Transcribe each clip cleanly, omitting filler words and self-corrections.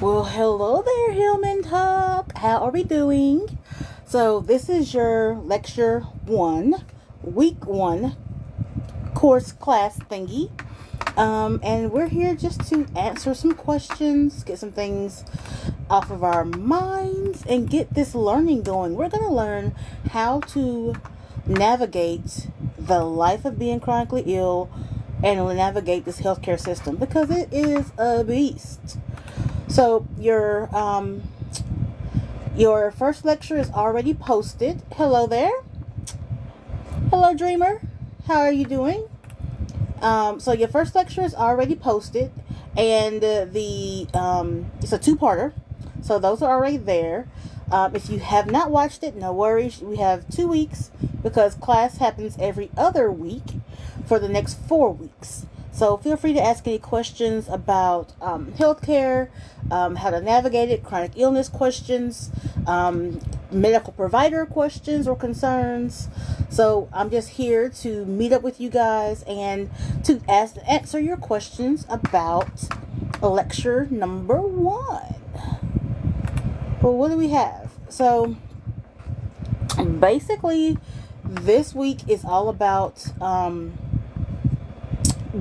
Well, hello there, Hillmantok. How are we doing? So, this is your lecture one, week one course class thingy. And we're here just to answer some questions, get some things off of our minds, and get this learning going. We're going to learn how to navigate the life of being chronically ill and navigate this healthcare system because it is a beast. So your first lecture is already posted. Hello there. Hello, Dreamer. How are you doing? So your first lecture is already posted, and it's a two-parter. So those are already there. If you have not watched it, no worries. We have 2 weeks because class happens every other week for the next 4 weeks. So feel free to ask any questions about healthcare, how to navigate it, chronic illness questions, medical provider questions or concerns. So I'm just here to meet up with you guys and to answer your questions about lecture number 1. Well, what do we have? So basically, this week is all about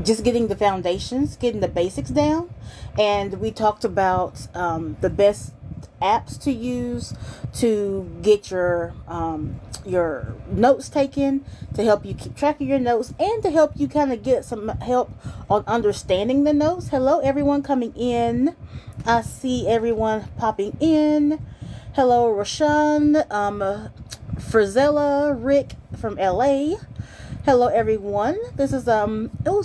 just getting the foundations, getting the basics down. And we talked about the best apps to use to get your notes taken, to help you keep track of your notes, and to help you kind of get some help on understanding the notes. Hello, everyone coming in. I see everyone popping in. Hello, Rashawn, Frizella, Rick from LA. Hello, everyone. This is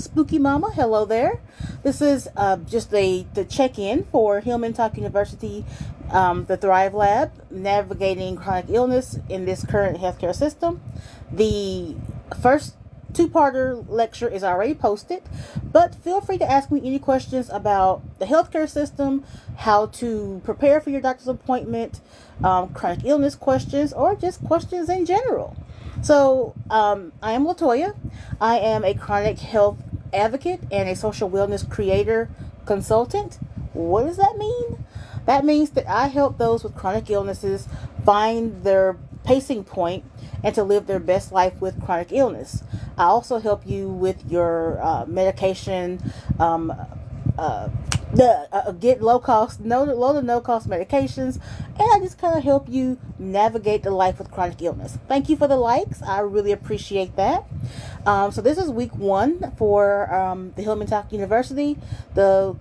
Spooky Mama. Hello there. This is just the check-in for Hillmantok University, the Thrive Lab, navigating chronic illness in this current healthcare system. The first two-parter lecture is already posted, but feel free to ask me any questions about the healthcare system, how to prepare for your doctor's appointment, chronic illness questions, or just questions in general. So, I am Latoya. I am a chronic health advocate and a social wellness creator consultant. What does that mean? That means that I help those with chronic illnesses find their pacing point and to live their best life with chronic illness. I also help you with your medication, get low to no cost medications, and I just kind of help you navigate the life with chronic illness. Thank you for the likes. I really appreciate that. So this is week 1 for the Hillmantok University. The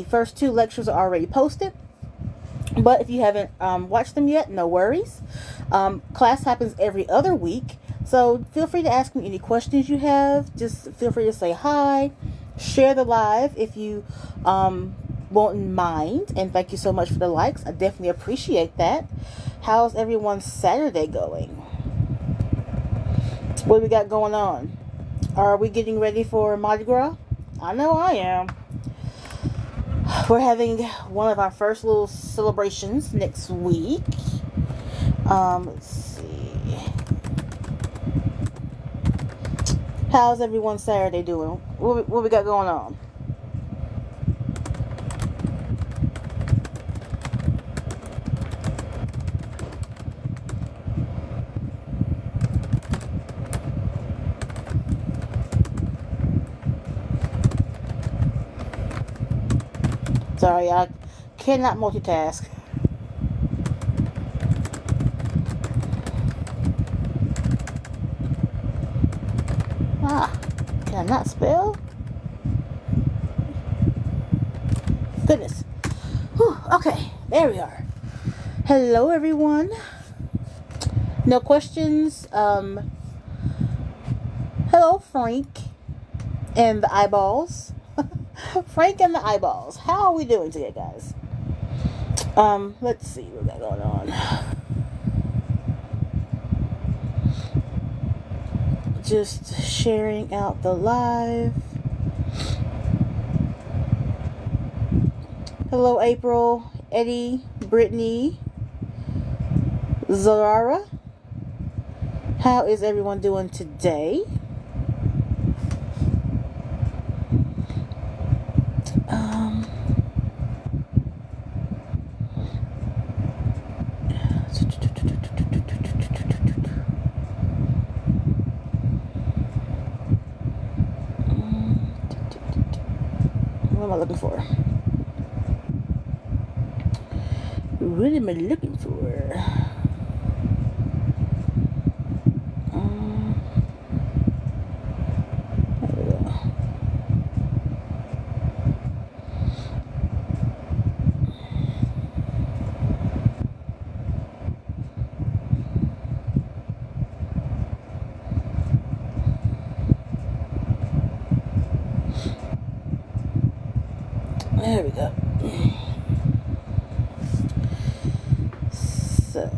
first 2 lectures are already posted, but if you haven't watched them yet, no worries. Class happens every other week, so feel free to ask me any questions you have. Just feel free to say hi, share the live if you won't mind, and thank you so much for the likes. I definitely appreciate that. How's everyone's Saturday going? What do we got going on? Are we getting ready for Mardi Gras? I know I am. We're having one of our first little celebrations next week. Let's see. How's everyone's Saturday doing? What we got going on? Sorry, I cannot multitask. Can I not spell? Goodness. Whew, okay, there we are. Hello, everyone. No questions. Hello, Frank and the eyeballs. Frank and the eyeballs. How are we doing today, guys? Let's see what we got going on. Just sharing out the live. Hello, April, Eddie, Brittany, Zara. How is everyone doing today? I looking for? What am I looking for? There we go. There we go. So,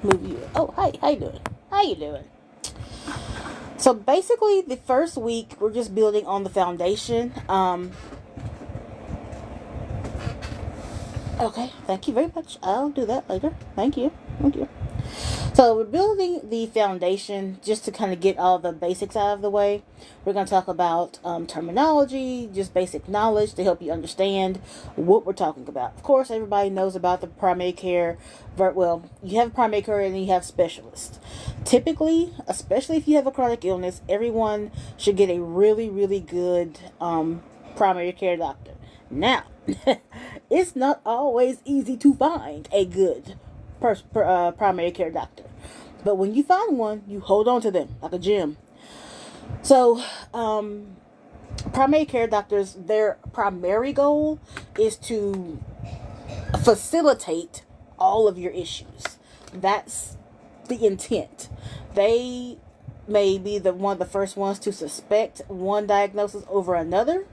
move you. Oh, hi. How you doing? How you doing? So basically, the first week we're just building on the foundation. Okay. Thank you very much. I'll do that later. Thank you. Thank you. So we're building the foundation just to kind of get all the basics out of the way. We're going to talk about terminology, just basic knowledge to help you understand what we're talking about. Of course, everybody knows about the primary care. Well, you have primary care and you have specialists. Typically, especially if you have a chronic illness, everyone should get a really, really good primary care doctor. Now, it's not always easy to find a good primary care doctor, but when you find one, you hold on to them like a gem. So primary care doctors, their primary goal is to facilitate all of your issues. That's the intent. They may be one of the first ones to suspect one diagnosis over another,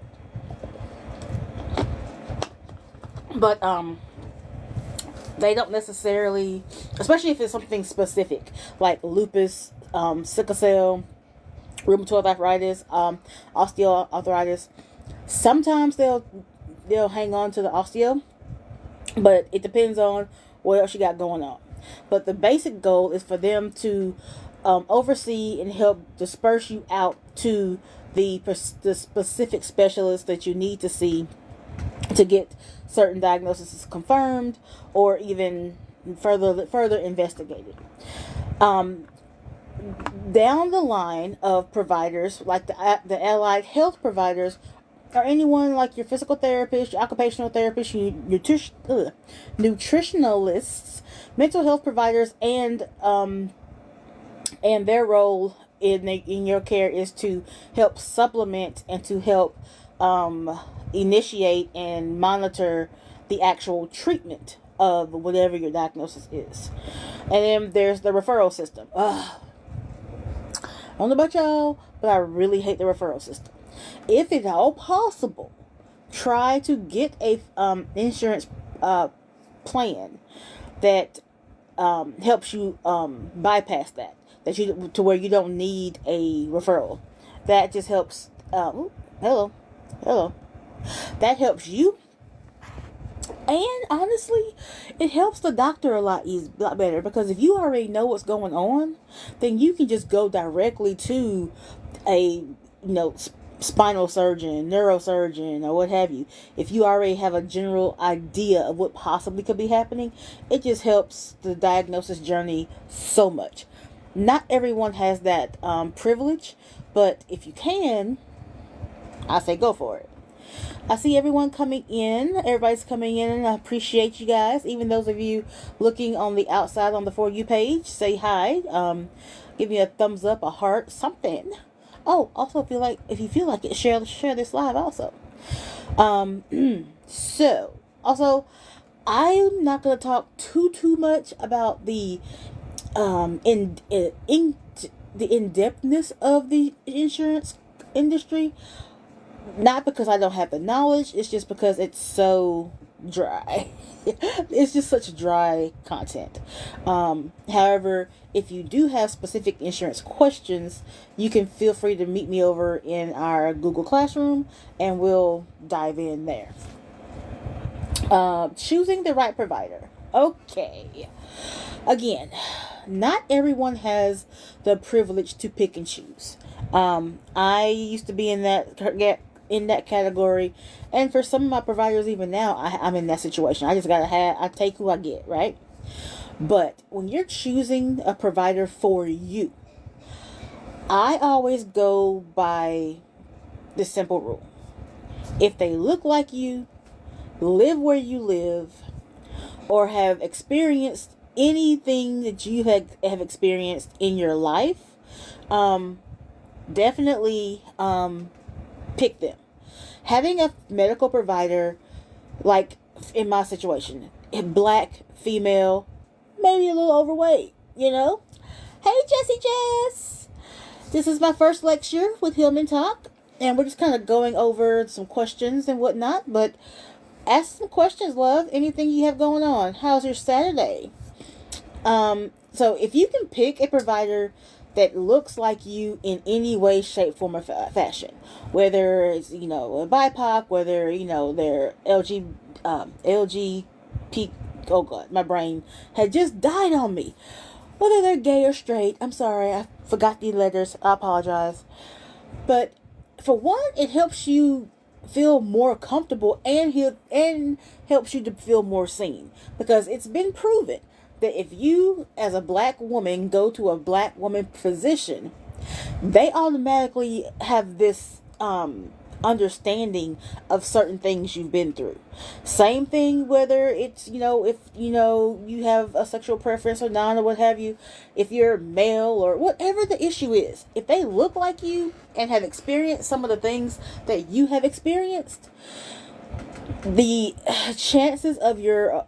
but they don't necessarily, especially if it's something specific like lupus, sickle cell, rheumatoid arthritis, osteoarthritis. Sometimes they'll hang on to the osteo, but it depends on what else you got going on. But the basic goal is for them to oversee and help disperse you out to the specific specialist that you need to see to get certain diagnoses confirmed or even further investigated. Down the line of providers, like the allied health providers, or anyone like your physical therapist, your occupational therapist, your nutritionalists, mental health providers, and their role in your care is to help supplement and to help initiate and monitor the actual treatment of whatever your diagnosis is. And then there's the referral system. I don't know about y'all, but I really hate the referral system. If at all possible, try to get a insurance plan that helps you bypass that you to where you don't need a referral. That just helps. Hello. That helps you, and honestly, it helps the doctor a lot better, because if you already know what's going on, then you can just go directly to a spinal surgeon, neurosurgeon, or what have you. If you already have a general idea of what possibly could be happening, it just helps the diagnosis journey so much. Not everyone has that privilege, but if you can, I say go for it. I see everyone coming in. Everybody's coming in, and I appreciate you guys. Even those of you looking on the outside on the For You page, say hi. Give me a thumbs up, a heart, something. Oh, also if you feel like it, share this live also. So also, I'm not gonna talk too much about the in-depthness of the insurance industry. Not because I don't have the knowledge, it's just because it's so dry. It's just such dry content. However, if you do have specific insurance questions, you can feel free to meet me over in our Google Classroom and we'll dive in there. Choosing the right provider. Okay. Again, not everyone has the privilege to pick and choose. I used to be in that category, and for some of my providers even now, I'm in that situation. I just I take who I get, right? But when you're choosing a provider for you, I always go by this simple rule. If they look like you, live where you live, or have experienced anything that you have experienced in your life, definitely pick them. Having a medical provider, like in my situation, black, female, maybe a little overweight, Hey, Jessie Jess! This is my first lecture with Hillmantok, and we're just kind of going over some questions and whatnot, but ask some questions, love. Anything you have going on. How's your Saturday? So if you can pick a provider that looks like you in any way, shape, form, or fashion, whether it's, a BIPOC, whether, they're LGP, oh God, my brain had just died on me. Whether they're gay or straight, I'm sorry, I forgot the letters, I apologize. But for one, it helps you feel more comfortable and helps you to feel more seen, because it's been proven that if you as a black woman go to a black woman physician, they automatically have this understanding of certain things you've been through. Same thing whether it's if you have a sexual preference or not, or what have you, if you're male or whatever the issue is, if they look like you and have experienced some of the things that you have experienced, the chances of your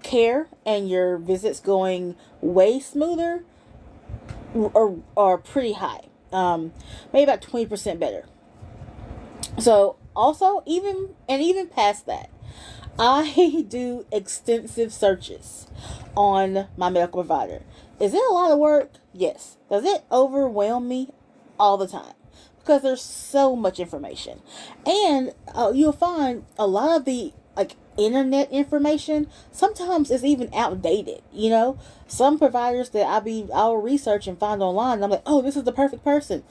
care and your visits going way smoother are pretty high. Maybe about 20% better. So also, even past that, I do extensive searches on my medical provider. Is it a lot of work? Yes. Does it overwhelm me? All the time. Because there's so much information. And you'll find a lot of the internet information sometimes is even outdated. Some providers that I'll research and find online, and I'm like, oh, this is the perfect person.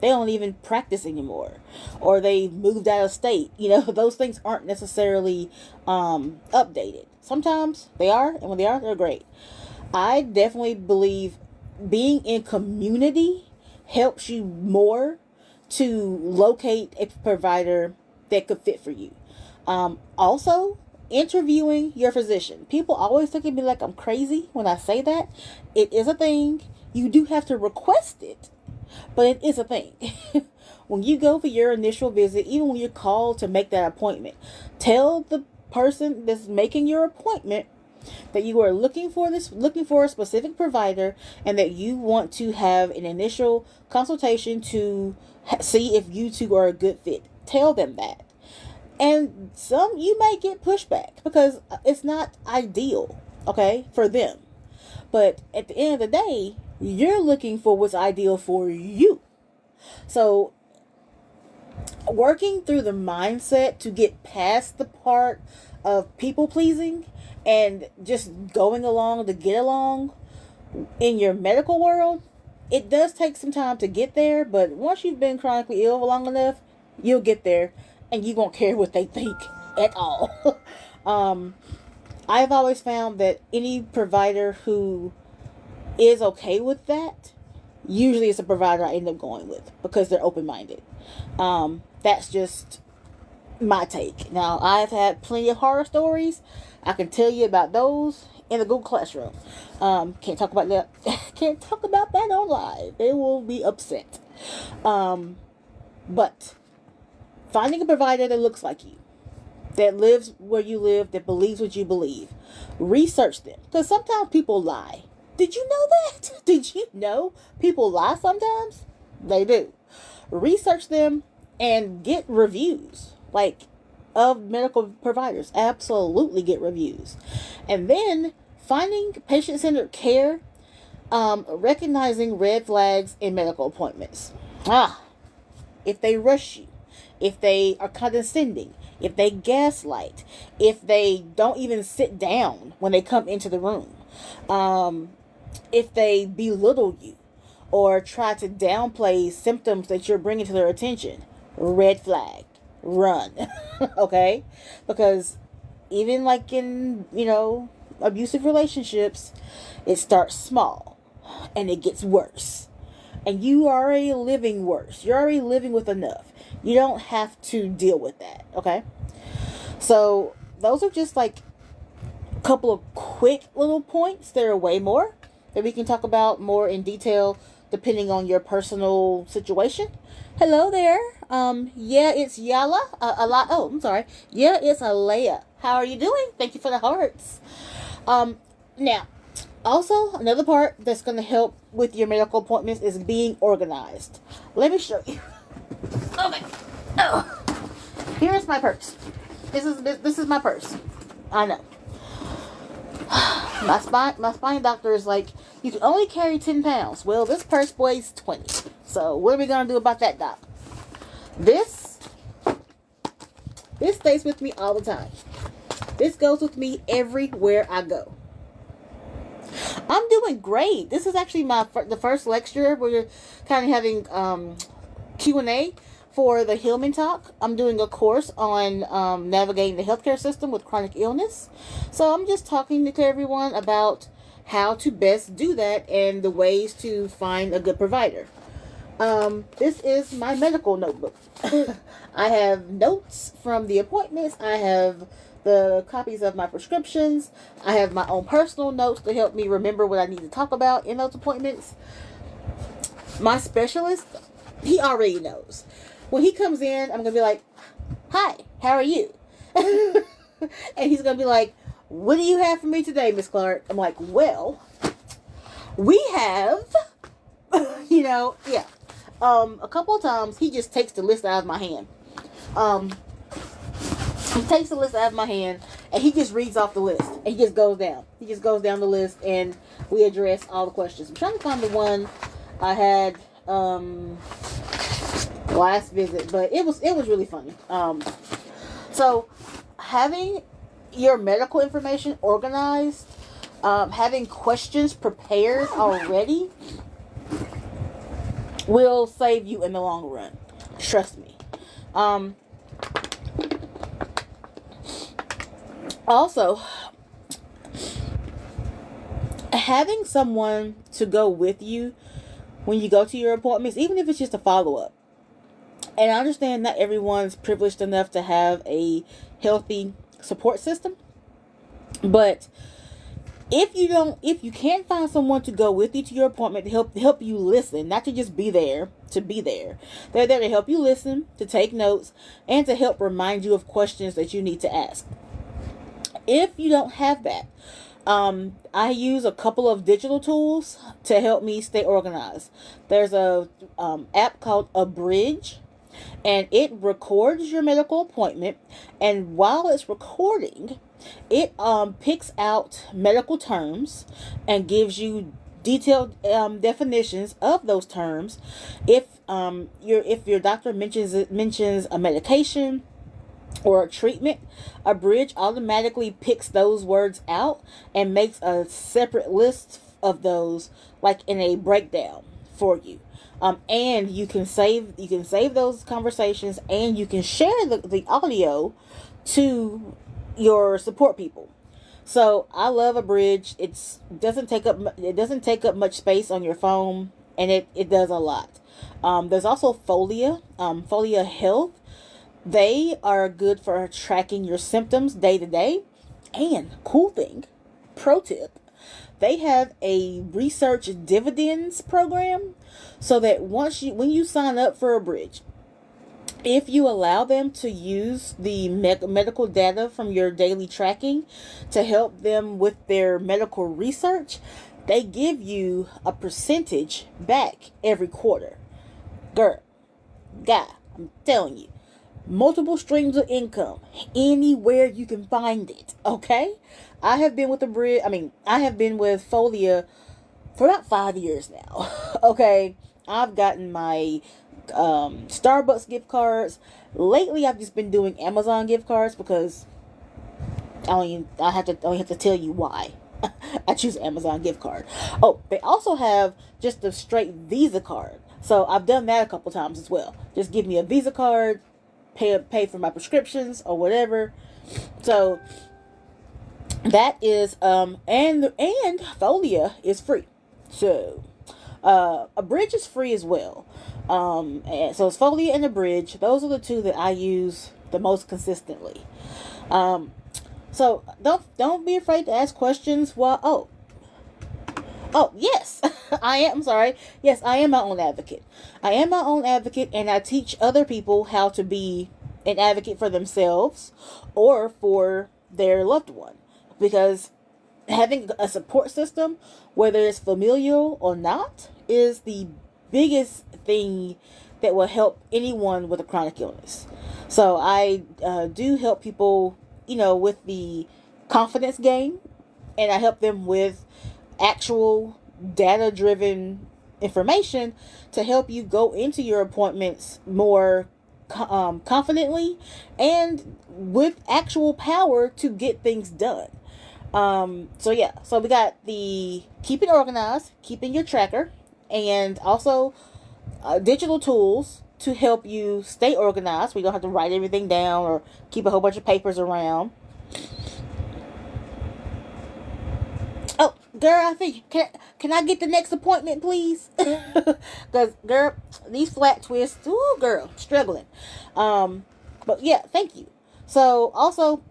They don't even practice anymore, or they moved out of state. Those things aren't necessarily updated. Sometimes they are, and when they are, they're great. I definitely believe being in community helps you more to locate a provider that could fit for you. Also, interviewing your physician. People always look at me like I'm crazy when I say that. It is a thing. You do have to request it, but it is a thing. When you go for your initial visit, even when you're called to make that appointment, tell the person that's making your appointment that you are looking for a specific provider, and that you want to have an initial consultation to see if you two are a good fit. Tell them that. And you may get pushback because it's not ideal, okay, for them. But at the end of the day, you're looking for what's ideal for you. So working through the mindset to get past the part of people pleasing and just going along to get along in your medical world, it does take some time to get there, but once you've been chronically ill long enough, you'll get there, and you won't care what they think at all. I've always found that any provider who is okay with that, usually it's a provider I end up going with, because they're open-minded. That's just my take. Now, I've had plenty of horror stories. I can tell you about those in the Google Classroom. Can't talk about that. Can't talk about that on live. They will be upset. But finding a provider that looks like you, that lives where you live, that believes what you believe, research them. Because sometimes people lie. Did you know that? Did you know people lie sometimes? They do. Research them and get reviews, of medical providers. Absolutely get reviews. And then finding patient-centered care, recognizing red flags in medical appointments. If they rush you, if they are condescending, if they gaslight, if they don't even sit down when they come into the room, if they belittle you or try to downplay symptoms that you're bringing to their attention, red flag, run. Okay? Because even in, abusive relationships, it starts small and it gets worse. And you are already living worse. You're already living with enough. You don't have to deal with that, okay? So those are just like a couple of quick little points. There are way more that we can talk about more in detail depending on your personal situation. Hello there. Yeah, it's Yala. A lot. Oh, I'm sorry. Yeah, it's Alea. How are you doing? Thank you for the hearts. Now, also another part that's going to help with your medical appointments is being organized. Let me show you. Okay. Oh. Here's my purse. This is my purse. I know. My spine doctor is like, you can only carry 10 pounds. Well, this purse weighs 20. So what are we gonna do about that, doc? This stays with me all the time. This goes with me everywhere I go. I'm doing great. This is actually the first lecture where you're kind of having Q&A for the Hillmantok. I'm doing a course on navigating the healthcare system with chronic illness. So I'm just talking to everyone about how to best do that and the ways to find a good provider. This is my medical notebook. I have notes from the appointments. I have the copies of my prescriptions. I have my own personal notes to help me remember what I need to talk about in those appointments. My specialist, he already knows. When he comes in, I'm going to be like, hi, how are you? And he's going to be like, what do you have for me today, Miss Clark? I'm like, well, we have, yeah. A couple of times, he just takes the list out of my hand. He takes the list out of my hand, and he just reads off the list. And he just goes down. He just goes down the list, and we address all the questions. I'm trying to find the one I had last visit, but it was really funny. So having your medical information organized, having questions prepared already will save you in the long run. Trust me. Also, having someone to go with you when you go to your appointments, even if it's just a follow-up. And I understand not everyone's privileged enough to have a healthy support system. But if you can't find someone to go with you to your appointment to help you listen, not to just be there to be there. They're there to help you listen, to take notes, and to help remind you of questions that you need to ask. If you don't have that, I use a couple of digital tools to help me stay organized. There's a app called Abridge, and it records your medical appointment, and while it's recording, it picks out medical terms and gives you detailed definitions of those terms. If your doctor mentions a medication or a treatment, Abridge automatically picks those words out and makes a separate list of those, like in a breakdown for you. And you can save those conversations, and you can share the audio to your support people. So I love Abridge. It doesn't take up much space on your phone, and it does a lot. There's also Folia Health. They are good for tracking your symptoms day to day. And cool thing, pro tip, they have a research dividends program, so that when you sign up for Abridge, if you allow them to use the medical data from your daily tracking to help them with their medical research, they give you a percentage back every quarter. Girl, guy, I'm telling you, multiple streams of income anywhere you can find it. Okay, I have been with Folia for about 5 years now. Okay, I've gotten my Starbucks gift cards. Lately, I've just been doing Amazon gift cards because I only have to tell you why I choose Amazon gift card. Oh, they also have just a straight Visa card. So I've done that a couple times as well. Just give me a Visa card, pay for my prescriptions or whatever. So that is and Folia is free. So Abridge is free as well. And so it's Folia and the Bridge. Those are the two that I use the most consistently. So don't be afraid to ask questions. Oh, yes, I am. I'm sorry. Yes, I am my own advocate. I am my own advocate, and I teach other people how to be an advocate for themselves or for their loved one. Because having a support system, whether it's familial or not, is the biggest thing that will help anyone with a chronic illness. So I do help people, with the confidence game, and I help them with actual data driven information to help you go into your appointments more confidently and with actual power to get things done. So we got the keeping organized, keeping your tracker, and also digital tools to help you stay organized. We don't have to write everything down or keep a whole bunch of papers around. Oh, girl, I think can I get the next appointment, please? Because girl, these flat twists, ooh, girl, struggling. But yeah, thank you. So also,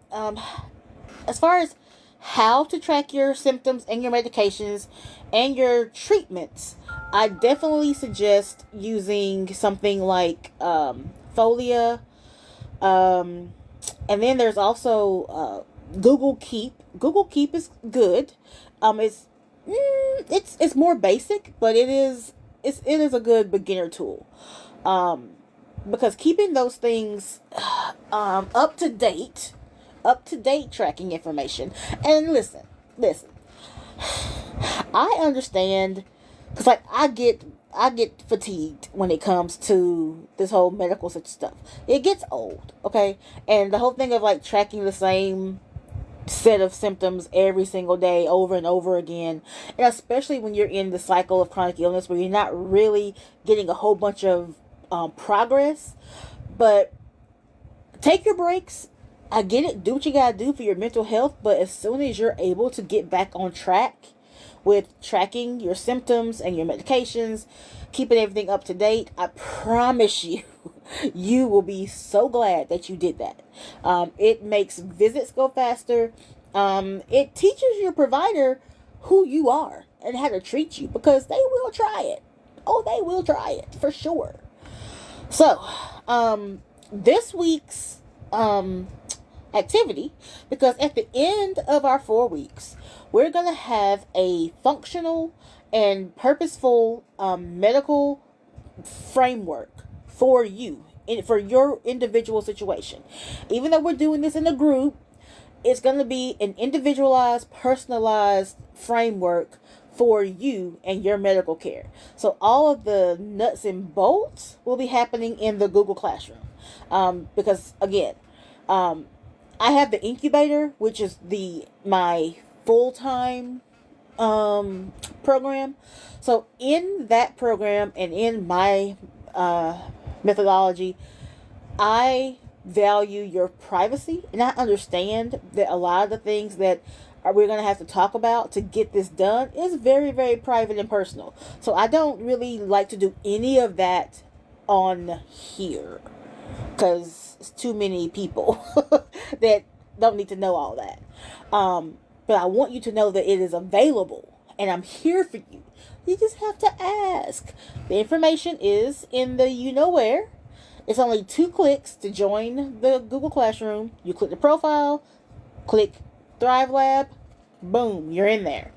as far as how to track your symptoms and your medications and your treatments, I definitely suggest using something like Folia, and then there's also Google Keep. Google Keep is good. It's more basic, but it is a good beginner tool. Because keeping those things up to date tracking information. And listen, I understand, because like I get fatigued when it comes to this whole medical such stuff. It gets old, okay? And the whole thing of like tracking the same set of symptoms every single day over and over again, and especially when you're in the cycle of chronic illness where you're not really getting a whole bunch of progress. But take your breaks. I get it, do what you gotta do for your mental health, but as soon as you're able to get back on track with tracking your symptoms and your medications, keeping everything up to date, I promise you, you will be so glad that you did that. It makes visits go faster. It teaches your provider who you are and how to treat you, because they will try it. Oh, they will try it for sure. So, this week's activity, because at the end of our 4 weeks, we're going to have a functional and purposeful medical framework for you, for your individual situation. Even though we're doing this in a group, it's going to be an individualized, personalized framework for you and your medical care. So all of the nuts and bolts will be happening in the Google Classroom. Because again, I have the incubator, which is my full-time program. So in that program and in my methodology, I value your privacy, and I understand that a lot of the things that we're going to have to talk about to get this done is very, very private and personal. So I don't really like to do any of that on here, because it's too many people that don't need to know all that. But I want you to know that it is available, and I'm here for you. You just have to ask. The information is in the where. It's only 2 clicks to join the Google Classroom. You click the profile, click Thrive Lab, boom, you're in there.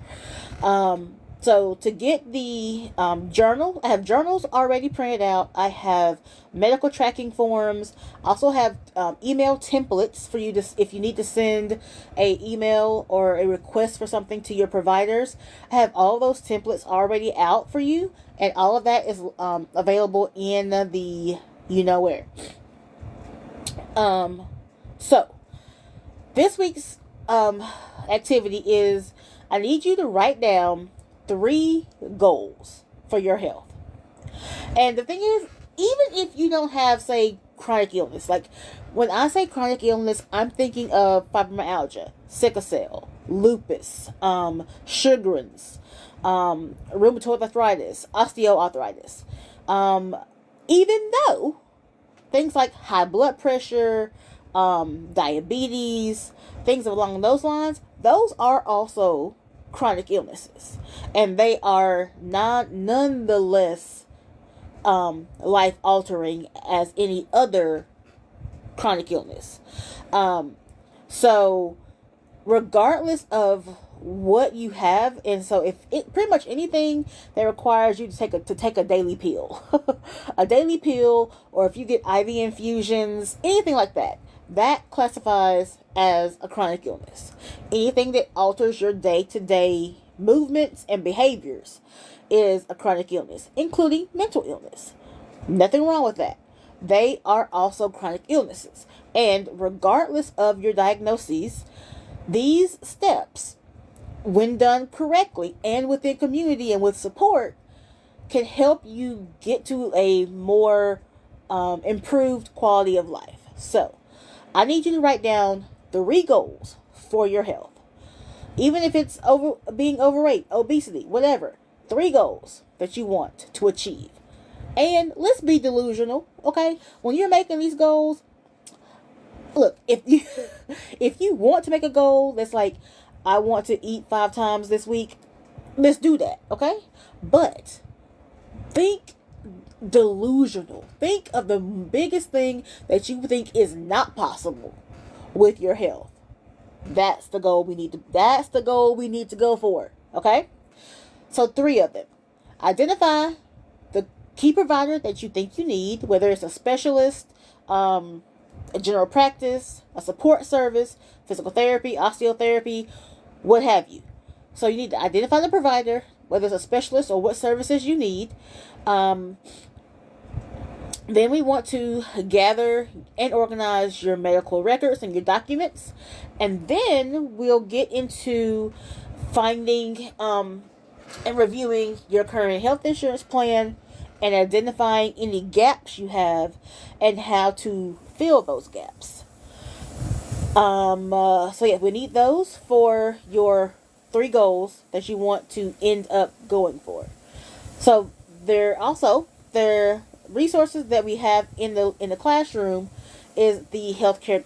So to get the journal, I have journals already printed out. I have medical tracking forms. I also have email templates for you to, if you need to send a email or a request for something to your providers. I have all those templates already out for you, and all of that is available in the where. So this week's activity is, I need you to write down 3 goals for your health. And the thing is, even if you don't have, say, chronic illness, like when I say chronic illness, I'm thinking of fibromyalgia, sickle cell, lupus, Sjogren's, rheumatoid arthritis, osteoarthritis, Even though things like high blood pressure, diabetes, things along those lines, those are also chronic illnesses. And they are not nonetheless life altering as any other chronic illness. So regardless of what you have, and so if it pretty much anything that requires you to take a daily pill, a daily pill, or if you get IV infusions, anything like that, that classifies as a chronic illness. Anything that alters your day-to-day movements and behaviors is a chronic illness, including mental illness. Nothing wrong with that. They are also chronic illnesses. And regardless of your diagnoses, these steps, when done correctly and within community and with support, can help you get to a more improved quality of life. So, I need you to write down 3 goals for your health. Even if it's being overweight, obesity, whatever. 3 goals that you want to achieve. And let's be delusional, okay? When you're making these goals, look, if you want to make a goal that's like, I want to eat 5 times this week, let's do that, okay? But think delusional. Think of the biggest thing that you think is not possible with your health. That's the goal we need to go for, okay? So 3 of them. Identify the key provider that you think you need, whether it's a specialist, a general practice, a support service, physical therapy, osteotherapy, what have you. So you need to identify the provider, whether it's a specialist or what services you need. Then we want to gather and organize your medical records and your documents. And then we'll get into finding and reviewing your current health insurance plan and identifying any gaps you have and how to fill those gaps. So yeah, we need those for your 3 goals that you want to end up going for. So there resources that we have in the classroom is the healthcare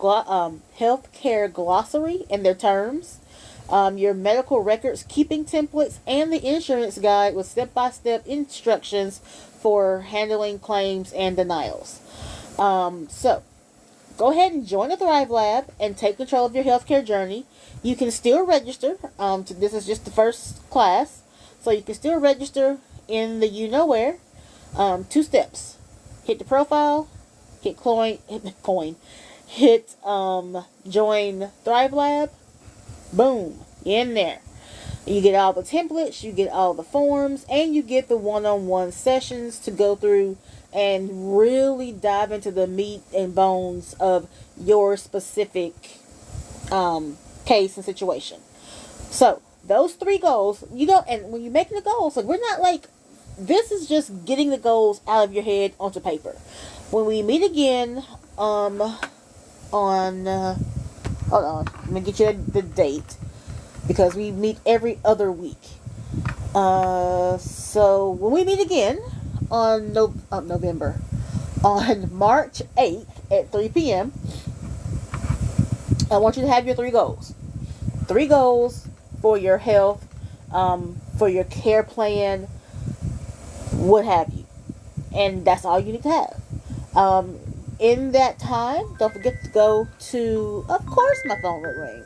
glossary and their terms, your medical records keeping templates, and the insurance guide with step-by-step instructions for handling claims and denials. So go ahead and join the Thrive Lab and take control of your healthcare journey. You can still register. This is just the first class, so you can still register in the you-know-where. 2 steps. Hit the profile, hit join Thrive Lab, boom, in there. You get all the templates, you get all the forms, and you get the one-on-one sessions to go through and really dive into the meat and bones of your specific case and situation. So those 3 goals, and when you're making the goals, like, we're not like, this is just getting the goals out of your head onto paper. When we meet again, hold on, let me get you the date, because we meet every other week. So when we meet again on November, on March 8th at 3 p.m., I want you to have your 3 goals. 3 goals for your health, for your care plan, what have you. And that's all you need to have. In that time, don't forget to go to, of course my phone will ring.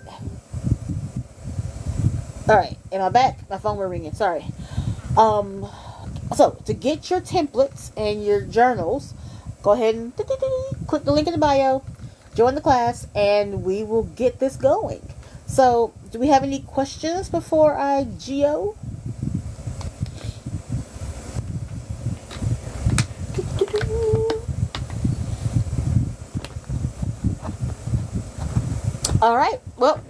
Alright, am I back? My phone will ringing, sorry. So, to get your templates and your journals, go ahead and click the link in the bio, join the class, and we will get this going. So, do we have any questions before I geo? All right. Well,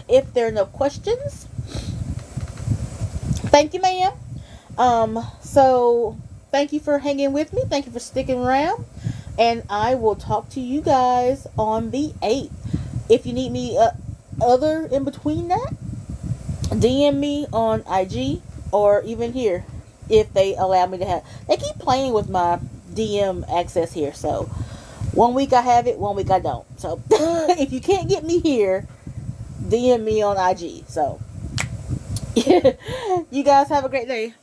if there are no questions, thank you, ma'am. So thank you for hanging with me. Thank you for sticking around, and I will talk to you guys on the 8th. If you need me other in between that, DM me on IG or even here. if they allow me to have. They keep playing with my DM access here, so one week I have it, one week I don't. So if you can't get me here, DM me on IG. So you guys have a great day.